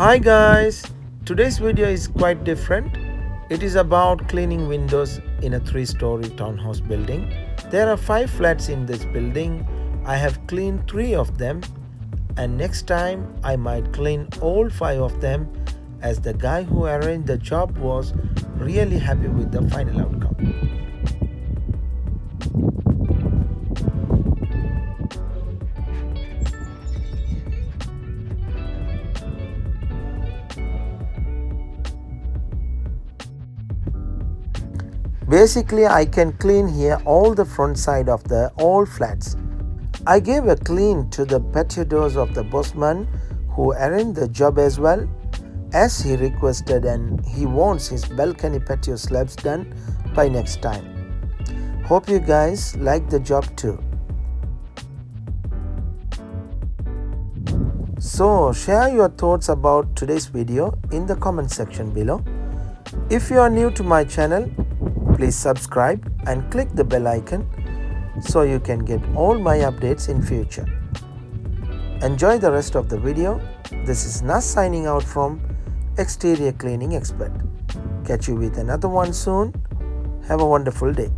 Hi guys, today's video is quite different. It is about cleaning windows in a 3-story townhouse building. There are 5 flats in this building. I have cleaned 3 of them, and next time I might clean all 5 of them, as the guy who arranged the job was really happy with the final outcome. Basically, I can clean here all the front side of the all flats. I gave a clean to the patio doors of the bossman who arranged the job as well, as he requested, and he wants his balcony patio slabs done by next time. Hope you guys like the job too. So share your thoughts about today's video in the comment section below. If you are new to my channel, please subscribe and click the bell icon so you can get all my updates in future. Enjoy the rest of the video. This is Nas signing out from Exterior Cleaning Expert. Catch you with another one soon. Have a wonderful day.